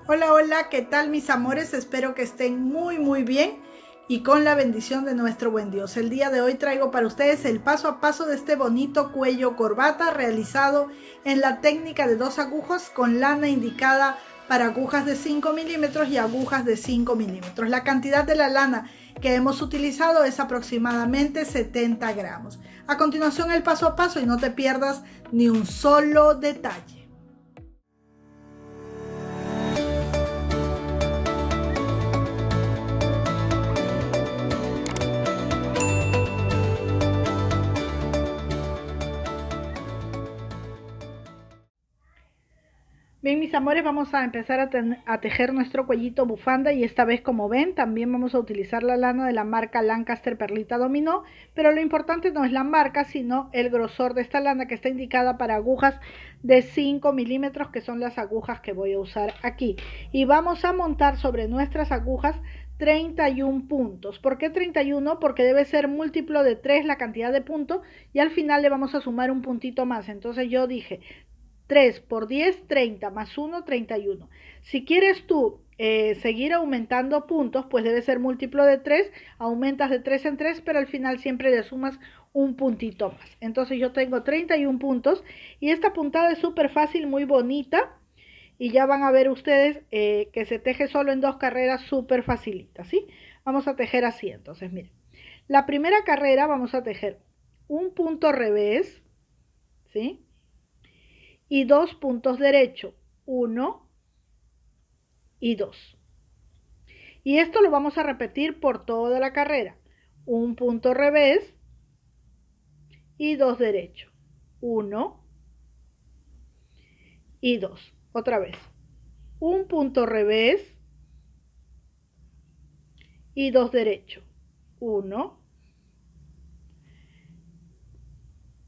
Hola, hola, ¿qué tal mis amores? Espero que estén muy bien y con la bendición de nuestro buen Dios. El día de hoy traigo para ustedes el paso a paso de este bonito cuello corbata realizado en la técnica de 2 agujas con lana indicada para agujas de 5 milímetros y agujas de 5 milímetros. La cantidad de la lana que hemos utilizado es aproximadamente 70 gramos. A continuación el paso a paso y no te pierdas ni un solo detalle. Bien, mis amores, vamos a empezar a tejer nuestro cuellito bufanda y esta vez, como ven, también vamos a utilizar la lana de la marca Lancaster Perlita Dominó, pero lo importante no es la marca, sino el grosor de esta lana que está indicada para agujas de 5 milímetros, que son las agujas que voy a usar aquí. Y vamos a montar sobre nuestras agujas 31 puntos. ¿Por qué 31? Porque debe ser múltiplo de 3 la cantidad de puntos y al final le vamos a sumar un puntito más. Entonces yo dije 3 por 10, 30, más 1, 31. Si quieres tú seguir aumentando puntos, pues debe ser múltiplo de 3, aumentas de 3 en 3, pero al final siempre le sumas un puntito más. Entonces yo tengo 31 puntos y esta puntada es súper fácil, muy bonita. Y ya van a ver ustedes que se teje solo en 2 carreras súper facilita, ¿sí? Vamos a tejer así, entonces miren. La primera carrera vamos a tejer un punto revés, ¿sí? Y 2 puntos derecho, 1 y 2. Y esto lo vamos a repetir por toda la carrera. Un punto revés y 2 derecho, 1 y 2. Otra vez. Un punto revés y 2 derecho, 1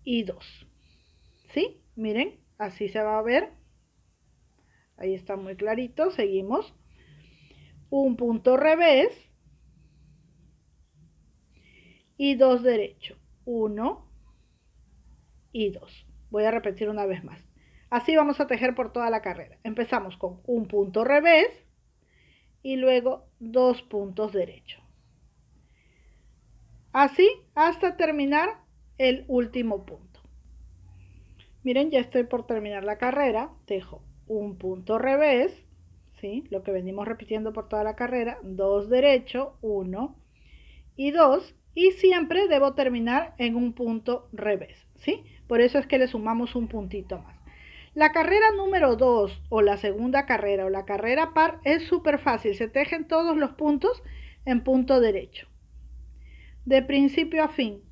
y 2. ¿Sí? Miren, así se va a ver. Ahí está muy clarito. Seguimos. Un punto revés y 2 derecho, 1 y 2. Voy a repetir una vez más. Así vamos a tejer por toda la carrera. Empezamos con un punto revés y luego 2 puntos derecho. Así hasta terminar el último punto. Miren, ya estoy por terminar la carrera. Tejo un punto revés, ¿sí? Lo que venimos repitiendo por toda la carrera. 2 derecho, 1 y 2. Y siempre debo terminar en un punto revés, ¿sí? Por eso es que le sumamos un puntito más. La carrera número 2 o la segunda carrera o la carrera par es súper fácil. Se tejen todos los puntos en punto derecho. De principio a fin.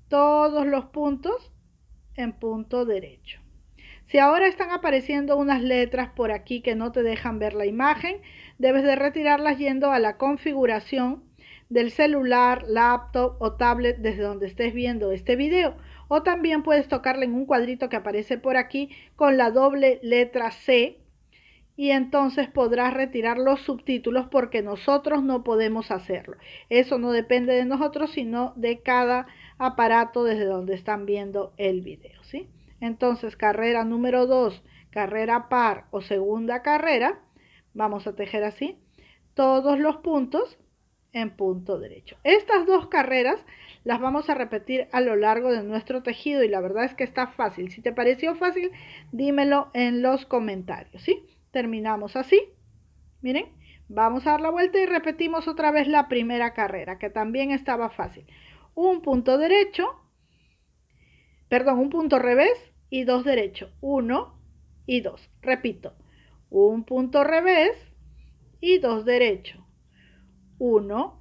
Todos los puntos en punto derecho. Si ahora están apareciendo unas letras por aquí que no te dejan ver la imagen, debes de retirarlas yendo a la configuración del celular, laptop o tablet desde donde estés viendo este video. O también puedes tocarle en un cuadrito que aparece por aquí con la doble letra C y entonces podrás retirar los subtítulos porque nosotros no podemos hacerlo. Eso no depende de nosotros, sino de cada aparato desde donde están viendo el video, ¿sí? Entonces, carrera número 2, carrera par o segunda carrera, vamos a tejer así, todos los puntos en punto derecho. Estas 2 carreras las vamos a repetir a lo largo de nuestro tejido y la verdad es que está fácil. Si te pareció fácil, dímelo en los comentarios, ¿sí? Terminamos así. Miren, vamos a dar la vuelta y repetimos otra vez la primera carrera, que también estaba fácil. Un punto derecho, perdón, un punto revés y 2 derecho, 1 y 2. Repito, un punto revés y 2 derecho, 1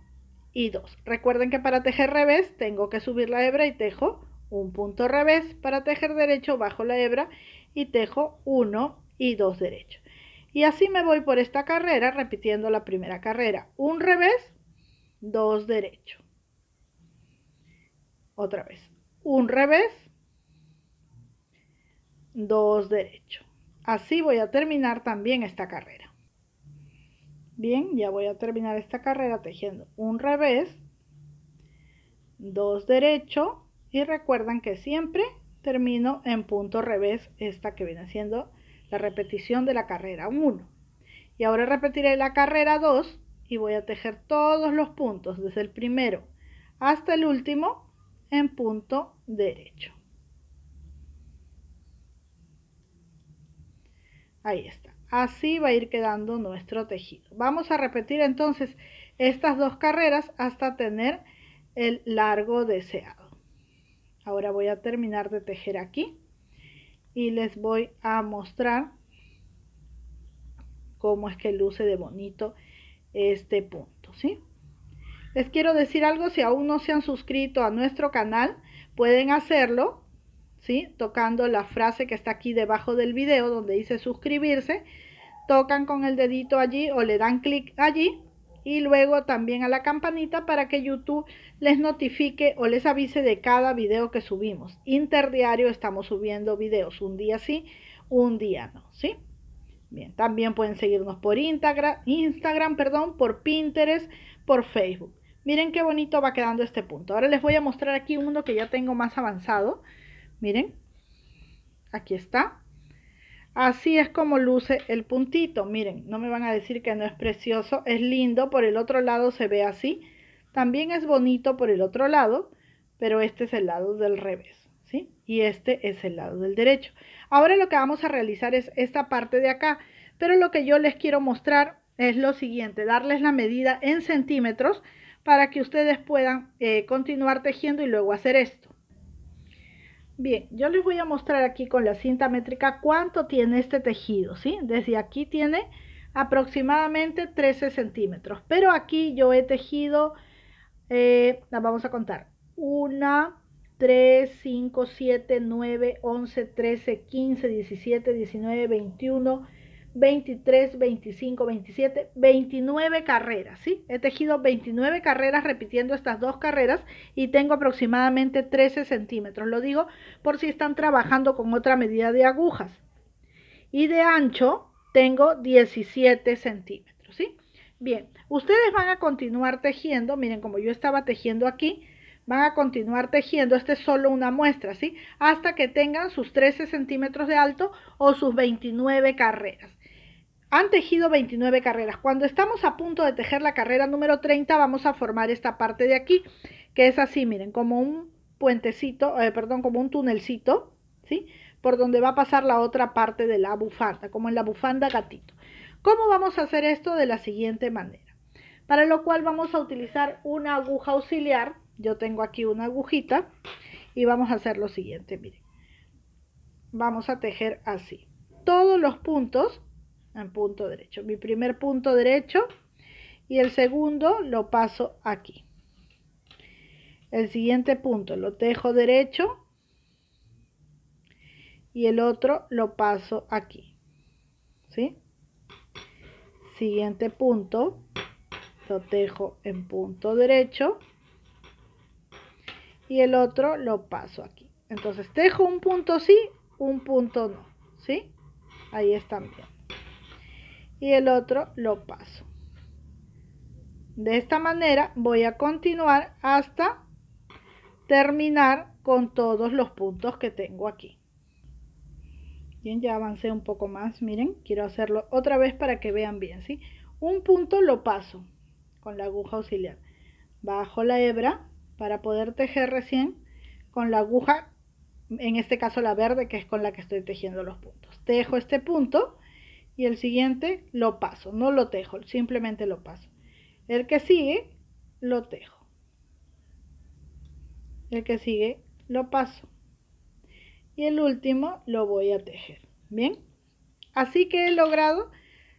y 2. Recuerden que para tejer revés tengo que subir la hebra y tejo un punto revés. Para tejer derecho bajo la hebra y tejo 1 y 2 derecho. Y así me voy por esta carrera repitiendo la primera carrera. Un revés, 2 derecho. Otra vez. Un revés, 2 derecho. Así voy a terminar también esta carrera. Bien, ya voy a terminar esta carrera tejiendo un revés, 2 derecho y recuerdan que siempre termino en punto revés, esta que viene siendo la repetición de la carrera 1. Y ahora repetiré la carrera 2 y voy a tejer todos los puntos, desde el primero hasta el último, en punto derecho. Ahí está. Así va a ir quedando nuestro tejido. Vamos a repetir entonces estas dos carreras hasta tener el largo deseado. Ahora voy a terminar de tejer aquí y les voy a mostrar cómo es que luce de bonito este punto, ¿sí? Les quiero decir algo, si aún no se han suscrito a nuestro canal, pueden hacerlo, ¿sí? Tocando la frase que está aquí debajo del video donde dice suscribirse, tocan con el dedito allí o le dan clic allí y luego también a la campanita para que YouTube les notifique o les avise de cada video que subimos. Interdiario estamos subiendo videos, un día sí, un día no, ¿sí? Bien, también pueden seguirnos por Instagram, por Pinterest, por Facebook. Miren qué bonito va quedando este punto. Ahora les voy a mostrar aquí uno que ya tengo más avanzado. Miren, aquí está. Así es como luce el puntito. Miren, no me van a decir que no es precioso. Es lindo, por el otro lado se ve así. También es bonito por el otro lado, pero este es el lado del revés, ¿sí? Y este es el lado del derecho. Ahora lo que vamos a realizar es esta parte de acá, pero lo que yo les quiero mostrar es lo siguiente, darles la medida en centímetros para que ustedes puedan continuar tejiendo y luego hacer esto. Bien, yo les voy a mostrar aquí con la cinta métrica cuánto tiene este tejido, ¿sí? Desde aquí tiene aproximadamente 13 centímetros, pero aquí yo he tejido, la vamos a contar, 1, 3, 5, 7, 9, 11, 13, 15, 17, 19, 21, 23, 25, 27, 29 carreras, ¿sí? He tejido 29 carreras repitiendo estas dos carreras y tengo aproximadamente 13 centímetros. Lo digo por si están trabajando con otra medida de agujas. Y de ancho tengo 17 centímetros, ¿sí? Bien, ustedes van a continuar tejiendo, miren como yo estaba tejiendo aquí, van a continuar tejiendo, esta es solo una muestra, ¿sí? Hasta que tengan sus 13 centímetros de alto o sus 29 carreras. Han tejido 29 carreras. Cuando estamos a punto de tejer la carrera número 30, vamos a formar esta parte de aquí, que es así, miren, como un puentecito, como un tunelcito, ¿sí? Por donde va a pasar la otra parte de la bufanda, como en la bufanda gatito. ¿Cómo vamos a hacer esto? De la siguiente manera. Para lo cual vamos a utilizar una aguja auxiliar. Yo tengo aquí una agujita y vamos a hacer lo siguiente, miren. Vamos a tejer así. Todos los puntos en punto derecho. Mi primer punto derecho y el segundo lo paso aquí. El siguiente punto lo tejo derecho y el otro lo paso aquí, ¿sí? Siguiente punto lo tejo en punto derecho y el otro lo paso aquí. Entonces tejo un punto sí, un punto no, ¿sí? Ahí están bien. Y el otro lo paso. De esta manera voy a continuar hasta terminar con todos los puntos que tengo aquí. Bien, ya avancé un poco más, miren, quiero hacerlo otra vez para que vean bien, ¿sí? Un punto lo paso con la aguja auxiliar, bajo la hebra para poder tejer recién con la aguja, en este caso la verde, que es con la que estoy tejiendo los puntos. Tejo este punto y el siguiente lo paso, no lo tejo, simplemente lo paso. El que sigue lo tejo, el que sigue lo paso y el último lo voy a tejer. Bien, así que he logrado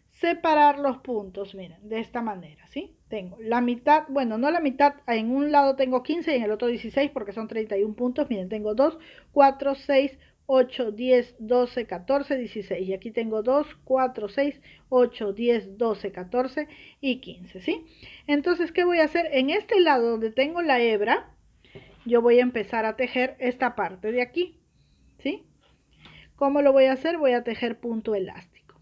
separar los puntos, miren, de esta manera, ¿sí? Tengo la mitad, bueno, no la mitad, en un lado tengo 15 y en el otro 16 porque son 31 puntos, miren, tengo 2, 4, 6, 8, 10, 12, 14, 16 y aquí tengo 2, 4, 6, 8, 10, 12, 14 y 15, ¿sí? Entonces, ¿qué voy a hacer? En este lado donde tengo la hebra, yo voy a empezar a tejer esta parte de aquí, ¿sí? ¿Cómo lo voy a hacer? Voy a tejer punto elástico.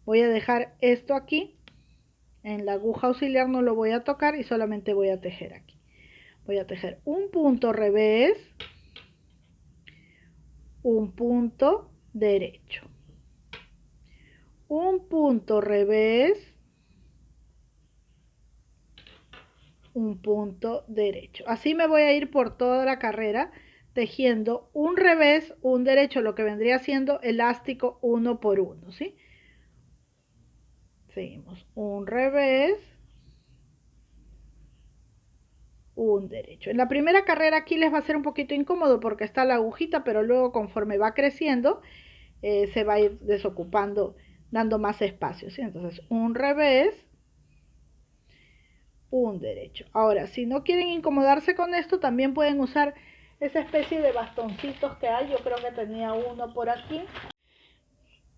Voy a dejar esto aquí, en la aguja auxiliar no lo voy a tocar y solamente voy a tejer aquí. Voy a tejer un punto revés, un punto derecho, un un punto revés, un punto derecho. Así me voy a ir por toda la carrera tejiendo un revés, un derecho, lo que vendría siendo elástico 1 por 1, ¿sí? Seguimos un revés, un derecho. En la primera carrera aquí les va a ser un poquito incómodo porque está la agujita, pero luego conforme va creciendo se va a ir desocupando, dando más espacio, ¿sí? Entonces un revés, un derecho. Ahora, si no quieren incomodarse con esto, también pueden usar esa especie de bastoncitos que hay. Yo creo que tenía uno por aquí.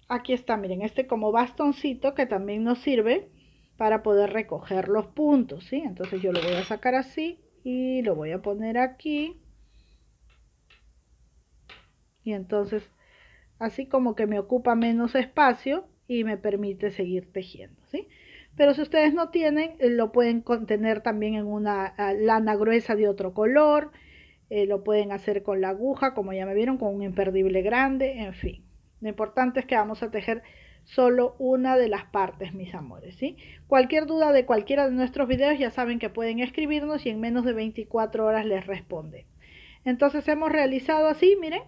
Aquí está, miren, este como bastoncito que también nos sirve para poder recoger los puntos, ¿sí? Entonces yo lo voy a sacar así y lo voy a poner aquí. Y entonces así como que me ocupa menos espacio y me permite seguir tejiendo, ¿sí? Pero si ustedes no tienen, lo pueden contener también en una lana gruesa de otro color, lo pueden hacer con la aguja, como ya me vieron, con un imperdible grande, en fin. Lo importante es que vamos a tejer solo una de las partes, mis amores, ¿sí? Cualquier duda de cualquiera de nuestros videos ya saben que pueden escribirnos y en menos de 24 horas les responde. Entonces hemos realizado así, miren,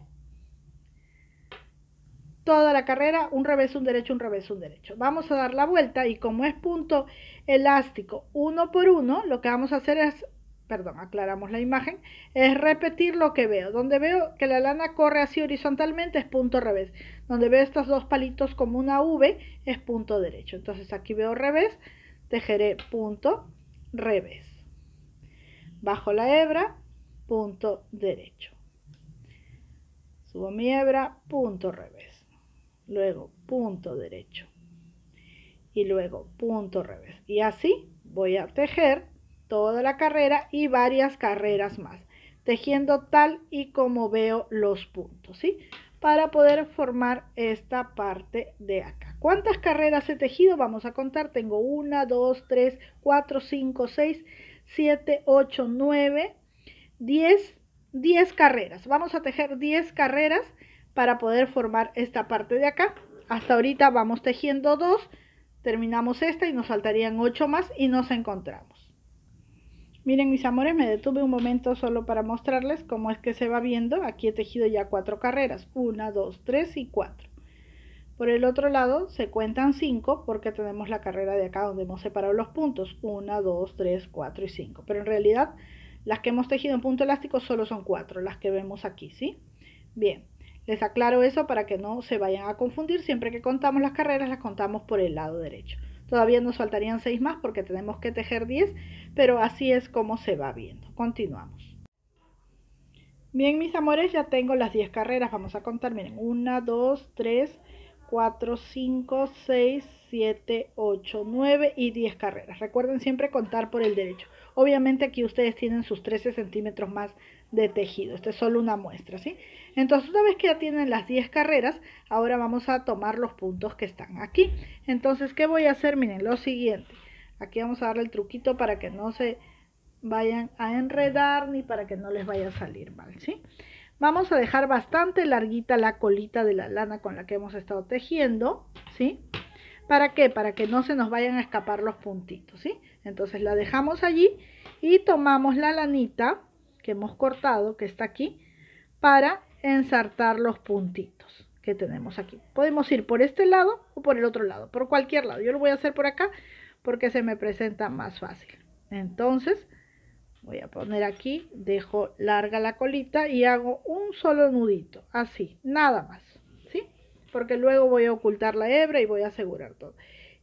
toda la carrera, un revés, un derecho, un revés, un derecho. Vamos a dar la vuelta y como es punto elástico 1 por 1, lo que vamos a hacer es, perdón, aclaramos la imagen, es repetir lo que veo. Donde veo que la lana corre así horizontalmente es punto revés. Donde veo estos dos palitos como una V es punto derecho. Entonces aquí veo revés, tejeré punto revés. Bajo la hebra, punto derecho. Subo mi hebra, punto revés. Luego punto derecho y luego punto revés, y así voy a tejer toda la carrera y varias carreras más, tejiendo tal y como veo los puntos, ¿sí? Para poder formar esta parte de acá. ¿Cuántas carreras he tejido? Vamos a contar. Tengo 1, 2, 3, 4, 5, 6, 7, 8, 9, 10 carreras. Vamos a tejer 10 carreras para poder formar esta parte de acá. Hasta ahorita vamos tejiendo 2, terminamos esta y nos faltarían 8 más y nos encontramos. Miren, mis amores, me detuve un momento solo para mostrarles cómo es que se va viendo. Aquí he tejido ya 4 carreras, 1, 2, 3 y 4. Por el otro lado se cuentan 5 porque tenemos la carrera de acá donde hemos separado los puntos, 1, 2, 3, 4 y 5. Pero en realidad las que hemos tejido en punto elástico solo son 4, las que vemos aquí, ¿sí? Bien, les aclaro eso para que no se vayan a confundir. Siempre que contamos las carreras, las contamos por el lado derecho. Todavía nos faltarían 6 más porque tenemos que tejer 10, pero así es como se va viendo. Continuamos. Bien, mis amores, ya tengo las 10 carreras. Vamos a contar, miren, 1, 2, 3, 4, 5, 6, 7, 8, 9 y 10 carreras. Recuerden siempre contar por el derecho. Obviamente aquí ustedes tienen sus 13 centímetros más de tejido. Esto es solo una muestra, ¿sí? Entonces, una vez que ya tienen las 10 carreras, ahora vamos a tomar los puntos que están aquí. Entonces, ¿qué voy a hacer? Miren, lo siguiente. Aquí vamos a darle el truquito para que no se vayan a enredar ni para que no les vaya a salir mal, ¿sí? Vamos a dejar bastante larguita la colita de la lana con la que hemos estado tejiendo, ¿sí? ¿Para qué? Para que no se nos vayan a escapar los puntitos, ¿sí? Entonces la dejamos allí y tomamos la lanita que hemos cortado, que está aquí, para ensartar los puntitos que tenemos aquí. Podemos ir por este lado o por el otro lado, por cualquier lado. Yo lo voy a hacer por acá porque se me presenta más fácil. Entonces voy a poner aquí, dejo larga la colita y hago un solo nudito, así, nada más, ¿sí? Porque luego voy a ocultar la hebra y voy a asegurar todo.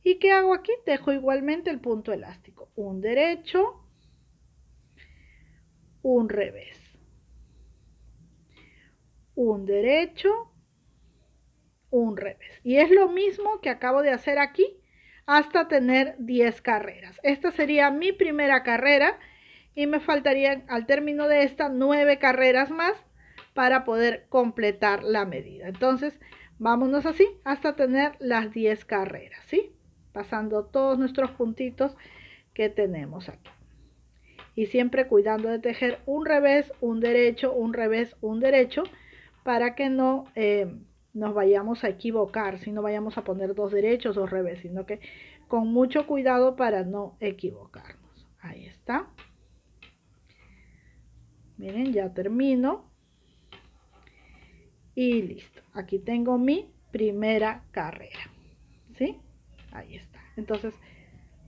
¿Y qué hago aquí? Dejo igualmente el punto elástico, un derecho, un revés, un derecho, un revés. Y es lo mismo que acabo de hacer aquí hasta tener 10 carreras. Esta sería mi primera carrera y me faltarían al término de esta 9 carreras más para poder completar la medida. Entonces vámonos así hasta tener las 10 carreras, ¿sí? Pasando todos nuestros puntitos que tenemos aquí. Y siempre cuidando de tejer un revés, un derecho, un revés, un derecho, para que no nos vayamos a equivocar, si no vayamos a poner dos derechos, dos revés, sino que con mucho cuidado para no equivocarnos. Ahí está. Miren, ya termino. Y listo. Aquí tengo mi primera carrera. ¿Sí? Ahí está. Entonces,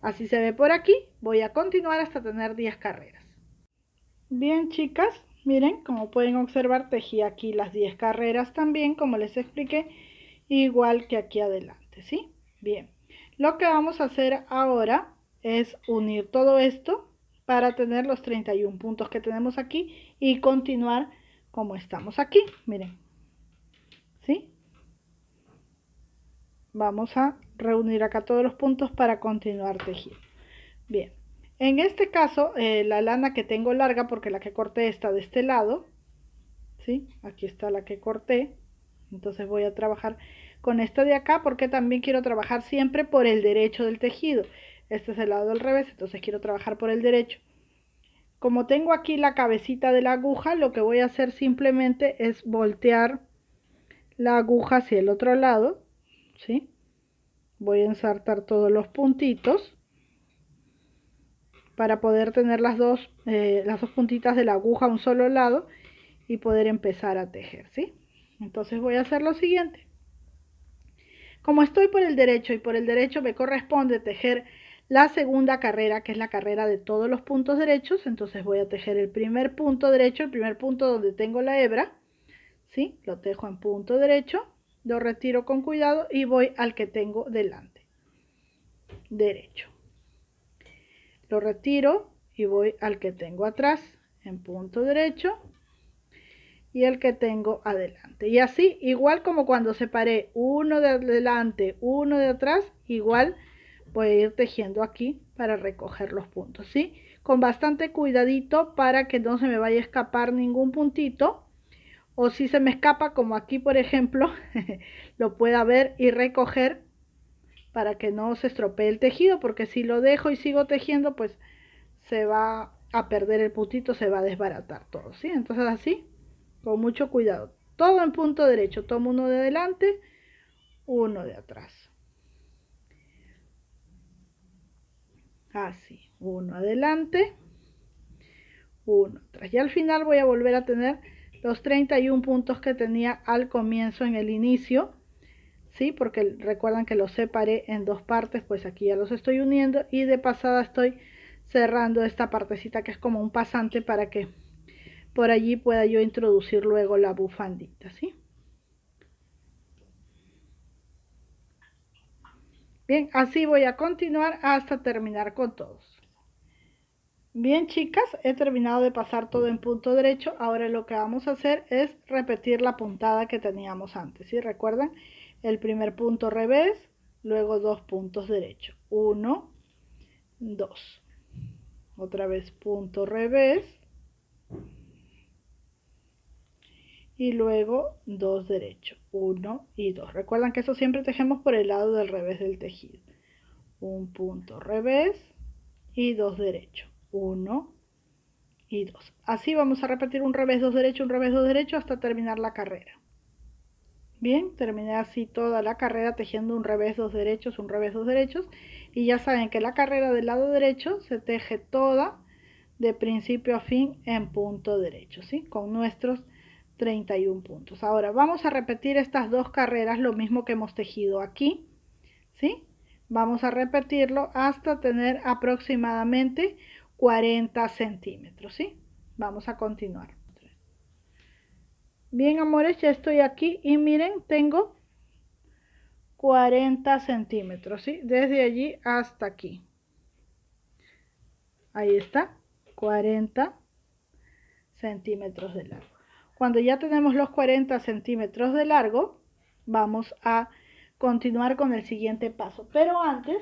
así se ve por aquí. Voy a continuar hasta tener 10 carreras. Bien, chicas, miren, como pueden observar, tejí aquí las 10 carreras también, como les expliqué, igual que aquí adelante, ¿sí? Bien, lo que vamos a hacer ahora es unir todo esto para tener los 31 puntos que tenemos aquí y continuar como estamos aquí, miren, ¿sí? Vamos a reunir acá todos los puntos para continuar tejiendo. Bien, en este caso la lana que tengo larga, porque la que corté está de este lado, ¿sí? Aquí está la que corté, entonces voy a trabajar con esta de acá porque también quiero trabajar siempre por el derecho del tejido. Este es el lado del revés, entonces quiero trabajar por el derecho. Como tengo aquí la cabecita de la aguja, lo que voy a hacer simplemente es voltear la aguja hacia el otro lado, ¿sí? Voy a ensartar todos los puntitos para poder tener las dos puntitas de la aguja a un solo lado y poder empezar a tejer, ¿sí? Entonces voy a hacer lo siguiente. Como estoy por el derecho y por el derecho me corresponde tejer la segunda carrera, que es la carrera de todos los puntos derechos, entonces voy a tejer el primer punto derecho, el primer punto donde tengo la hebra, ¿sí? Lo tejo en punto derecho, lo retiro con cuidado y voy al que tengo delante, derecho. Lo retiro y voy al que tengo atrás en punto derecho y el que tengo adelante. Y así, igual como cuando separé uno de adelante, uno de atrás, igual voy a ir tejiendo aquí para recoger los puntos, ¿sí? Con bastante cuidadito para que no se me vaya a escapar ningún puntito. O si se me escapa, como aquí por ejemplo, lo pueda ver y recoger para que no se estropee el tejido, porque si lo dejo y sigo tejiendo, pues se va a perder el puntito, se va a desbaratar todo, ¿sí? Entonces así, con mucho cuidado, todo en punto derecho, tomo uno de adelante, uno de atrás, así, uno adelante, uno atrás, y al final voy a volver a tener los 31 puntos que tenía al comienzo en el inicio, ¿sí? Porque recuerdan que los separé en dos partes, pues aquí ya los estoy uniendo y de pasada estoy cerrando esta partecita que es como un pasante para que por allí pueda yo introducir luego la bufandita, ¿sí? Bien, así voy a continuar hasta terminar con todos. Bien, chicas, he terminado de pasar todo en punto derecho. Ahora lo que vamos a hacer es repetir la puntada que teníamos antes, ¿sí? Recuerden, el primer punto revés, luego dos puntos derechos, 1, 2, otra vez punto revés y luego 2 derechos, 1 y 2. Recuerdan que eso siempre tejemos por el lado del revés del tejido. Un punto revés y 2 derechos, 1 y 2. Así vamos a repetir un revés, 2 derechos, un revés, 2 derechos hasta terminar la carrera. Bien, terminé así toda la carrera tejiendo un revés, 2 derechos, un revés, 2 derechos. Y ya saben que la carrera del lado derecho se teje toda de principio a fin en punto derecho, ¿sí? Con nuestros 31 puntos. Ahora vamos a repetir estas dos carreras, lo mismo que hemos tejido aquí, ¿sí? Vamos a repetirlo hasta tener aproximadamente 40 centímetros, ¿sí? Vamos a continuar. Bien, amores, ya estoy aquí y miren, tengo 40 centímetros, ¿sí? Desde allí hasta aquí. Ahí está, 40 centímetros de largo. Cuando ya tenemos los 40 centímetros de largo, vamos a continuar con el siguiente paso. Pero antes,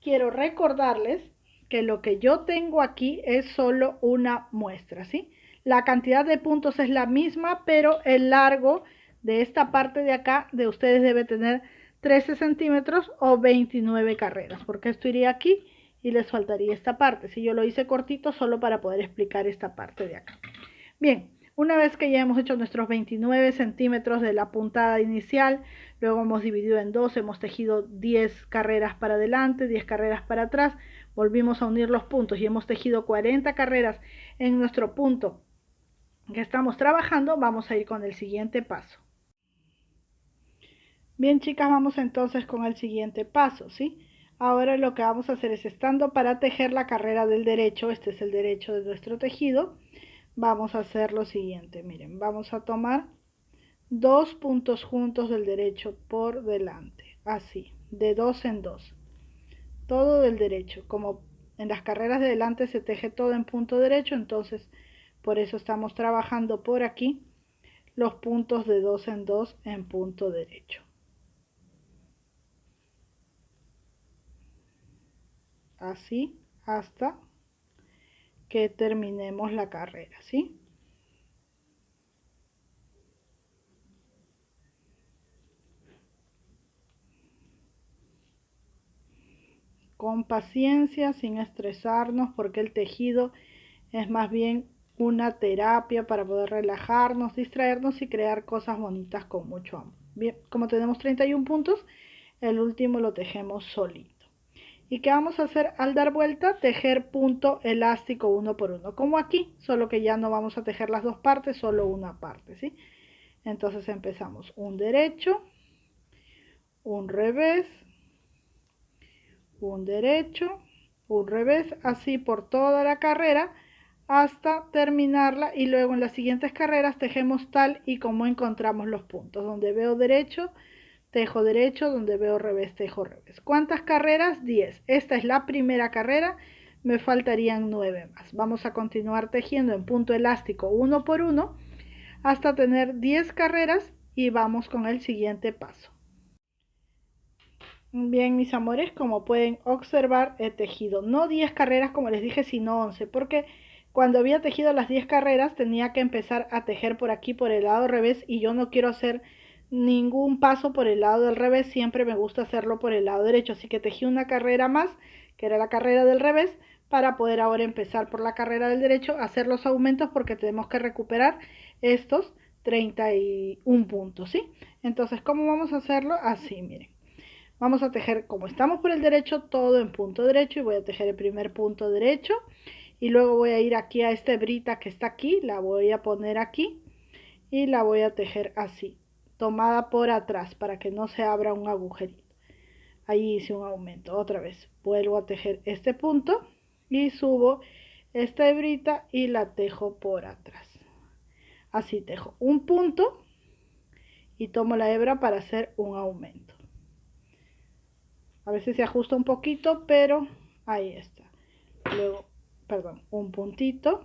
quiero recordarles que lo que yo tengo aquí es solo una muestra, ¿sí? La cantidad de puntos es la misma, pero el largo de esta parte de acá de ustedes debe tener 13 centímetros o 29 carreras, porque esto iría aquí y les faltaría esta parte. Si yo lo hice cortito solo para poder explicar esta parte de acá. Bien, Una vez que ya hemos hecho nuestros 29 centímetros de la puntada inicial, luego hemos dividido en dos, hemos tejido 10 carreras para adelante, 10 carreras para atrás, volvimos a unir los puntos y hemos tejido 40 carreras en nuestro punto que estamos trabajando, vamos a ir con el siguiente paso. Bien, chicas, vamos entonces con el siguiente paso, ¿sí? Ahora lo que vamos a hacer es, estando para tejer la carrera del derecho, este es el derecho de nuestro tejido, vamos a hacer lo siguiente, miren, vamos a tomar 2 puntos juntos del derecho por delante, así, de 2 en 2, todo del derecho, como en las carreras de delante se teje todo en punto derecho, entonces por eso estamos trabajando por aquí los puntos de 2 en 2 en punto derecho. Así hasta que terminemos la carrera, ¿sí? Con paciencia, sin estresarnos, porque el tejido es más bien una terapia para poder relajarnos, distraernos y crear cosas bonitas con mucho amor. Bien, como tenemos 31 puntos, el último lo tejemos solito. ¿Y qué vamos a hacer al dar vuelta? Tejer punto elástico uno por uno, como aquí, solo que ya no vamos a tejer las dos partes, solo una parte, ¿sí? Entonces empezamos un derecho, un revés, un derecho, un revés, así por toda la carrera hasta terminarla, y luego en las siguientes carreras tejemos tal y como encontramos los puntos. Donde veo derecho, tejo derecho, donde veo revés, tejo revés. ¿Cuántas carreras? 10. Esta es la primera carrera, me faltarían 9 más. Vamos a continuar tejiendo en punto elástico uno por uno hasta tener 10 carreras y vamos con el siguiente paso. Bien, mis amores, como pueden observar, he tejido no 10 carreras como les dije, sino 11, porque cuando había tejido las 10 carreras tenía que empezar a tejer por aquí, por el lado revés, y yo no quiero hacer ningún paso por el lado del revés, siempre me gusta hacerlo por el lado derecho, así que tejí una carrera más, que era la carrera del revés, para poder ahora empezar por la carrera del derecho, hacer los aumentos porque tenemos que recuperar estos 31 puntos, ¿sí? Entonces, ¿cómo vamos a hacerlo? Así, miren. Vamos a tejer, como estamos por el derecho, todo en punto derecho, y voy a tejer el primer punto derecho y luego voy a ir aquí a esta hebrita que está aquí, la voy a poner aquí y la voy a tejer así, tomada por atrás para que no se abra un agujerito. Ahí hice un aumento. Otra vez vuelvo a tejer este punto y subo esta hebrita y la tejo por atrás. Así tejo un punto y tomo la hebra para hacer un aumento. A veces se ajusta un poquito, pero ahí está. Luego, perdón, un puntito,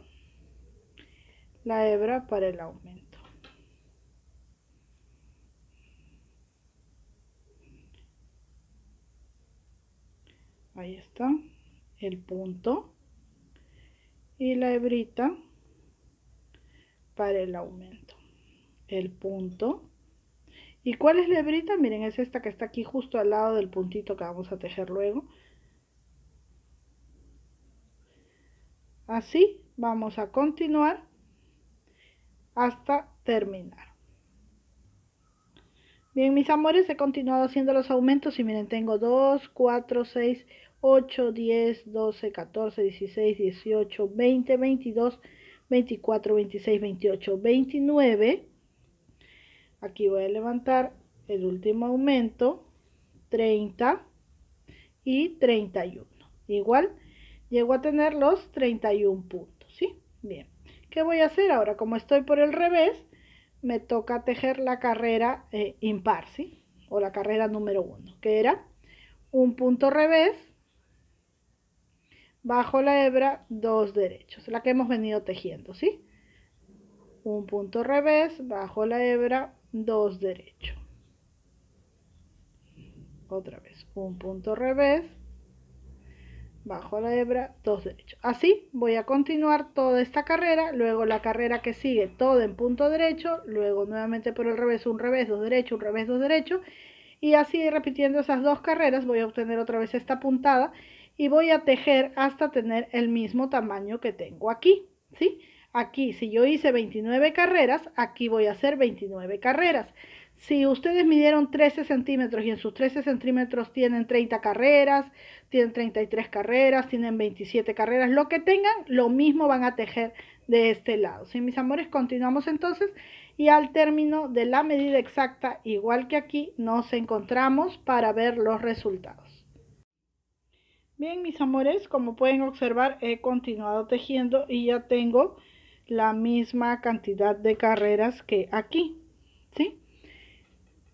la hebra para el aumento. Ahí está el punto y la hebrita para el aumento. El punto. ¿Y cuál es la hebrita? Miren, es esta que está aquí justo al lado del puntito que vamos a tejer luego. Así vamos a continuar hasta terminar. Bien, mis amores, he continuado haciendo los aumentos y miren, tengo 2, 4, 6, 8, 10, 12, 14, 16, 18, 20, 22, 24, 26, 28, 29. Aquí voy a levantar el último aumento, 30 y 31. Igual llego a tener los 31 puntos, ¿sí? Bien, ¿qué voy a hacer ahora? Como estoy por el revés, me toca tejer la carrera impar, ¿sí? O la carrera número 1, que era un punto revés, bajo la hebra, 2 derechos, la que hemos venido tejiendo, ¿sí? Un punto revés, bajo la hebra, 2 derechos. Otra vez, un punto revés, bajo la hebra, 2 derechos. Así voy a continuar toda esta carrera, luego la carrera que sigue todo en punto derecho, luego nuevamente por el revés, un revés, 2 derechos, un revés, 2 derechos, y así repitiendo esas dos carreras voy a obtener otra vez esta puntada y voy a tejer hasta tener el mismo tamaño que tengo aquí, ¿sí? Aquí, si yo hice 29 carreras, aquí voy a hacer 29 carreras. Si ustedes midieron 13 centímetros y en sus 13 centímetros tienen 30 carreras, tienen 33 carreras, tienen 27 carreras, lo que tengan, lo mismo van a tejer de este lado. ¿Sí, mis amores? Continuamos entonces y al término de la medida exacta, igual que aquí, nos encontramos para ver los resultados. Bien, mis amores, como pueden observar, he continuado tejiendo y ya tengo la misma cantidad de carreras que aquí, ¿sí?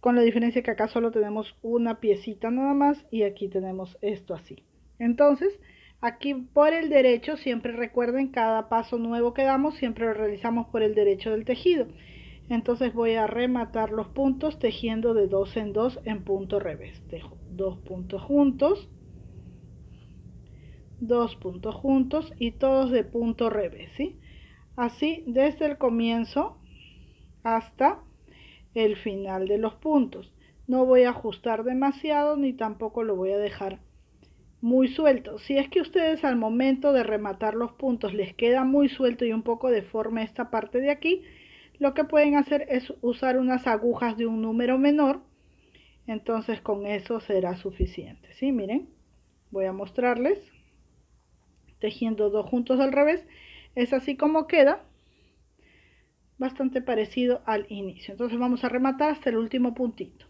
Con la diferencia que acá solo tenemos una piecita nada más y aquí tenemos esto así. Entonces, aquí por el derecho, siempre recuerden, cada paso nuevo que damos, siempre lo realizamos por el derecho del tejido. Entonces voy a rematar los puntos tejiendo de 2 en 2 en punto revés. Tejo 2 puntos juntos, 2 puntos juntos y todos de punto revés, ¿sí? Así desde el comienzo hasta el final de los puntos. No voy a ajustar demasiado ni tampoco lo voy a dejar muy suelto. Si es que ustedes al momento de rematar los puntos les queda muy suelto y un poco deforme esta parte de aquí, lo que pueden hacer es usar unas agujas de un número menor. Entonces con eso será suficiente, ¿sí? Miren, voy a mostrarles tejiendo 2 juntos al revés. Es así como queda, bastante parecido al inicio. Entonces vamos a rematar hasta el último puntito.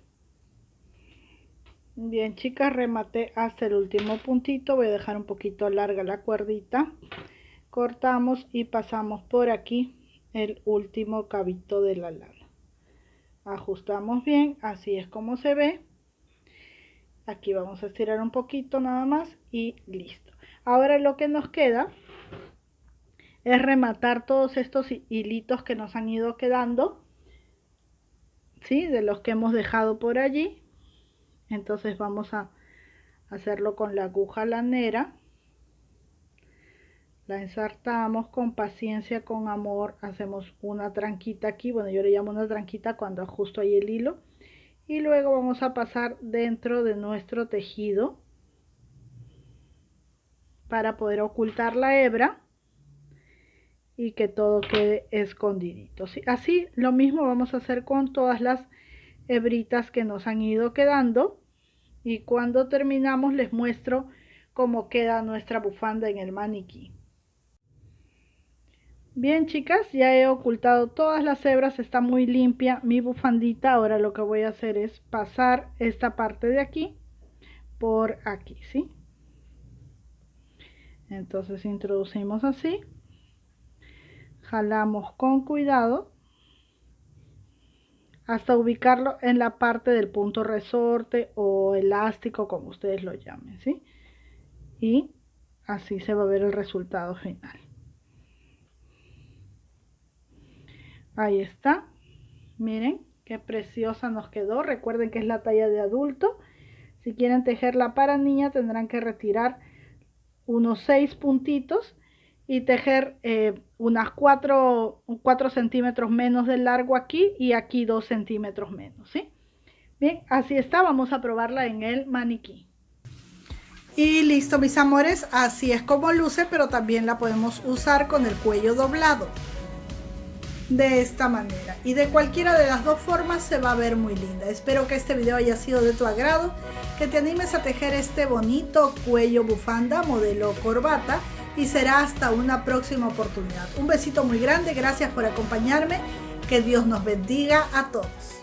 Bien, chicas, rematé hasta el último puntito. Voy a dejar un poquito larga la cuerdita, cortamos y pasamos por aquí el último cabito de la lana. Ajustamos bien, así es como se ve. Aquí vamos a estirar un poquito nada más y listo. Ahora lo que nos queda es rematar todos estos hilitos que nos han ido quedando, ¿sí? De los que hemos dejado por allí. Entonces vamos a hacerlo con la aguja lanera. La ensartamos con paciencia, con amor. Hacemos una tranquita aquí. Bueno, yo le llamo una tranquita cuando ajusto ahí el hilo. Y luego vamos a pasar dentro de nuestro tejido para poder ocultar la hebra y que todo quede escondidito, ¿sí? Así lo mismo vamos a hacer con todas las hebritas que nos han ido quedando y cuando terminamos les muestro cómo queda nuestra bufanda en el maniquí. Bien, chicas, ya he ocultado todas las hebras, está muy limpia mi bufandita. Ahora lo que voy a hacer es pasar esta parte de aquí por aquí, ¿sí? Entonces introducimos así, jalamos con cuidado hasta ubicarlo en la parte del punto resorte o elástico, como ustedes lo llamen, ¿sí? Y así se va a ver el resultado final. Ahí está, miren qué preciosa nos quedó. Recuerden que es la talla de adulto. Si quieren tejerla para niña tendrán que retirar unos 6 puntitos y tejer unas 4 centímetros menos de largo aquí y aquí 2 centímetros menos, ¿sí? Bien, así está, vamos a probarla en el maniquí. Y listo, mis amores, así es como luce, pero también la podemos usar con el cuello doblado. De esta manera y de cualquiera de las dos formas se va a ver muy linda. Espero que este video haya sido de tu agrado, que te animes a tejer este bonito cuello bufanda modelo corbata y será hasta una próxima oportunidad. Un besito muy grande, gracias por acompañarme, que Dios nos bendiga a todos.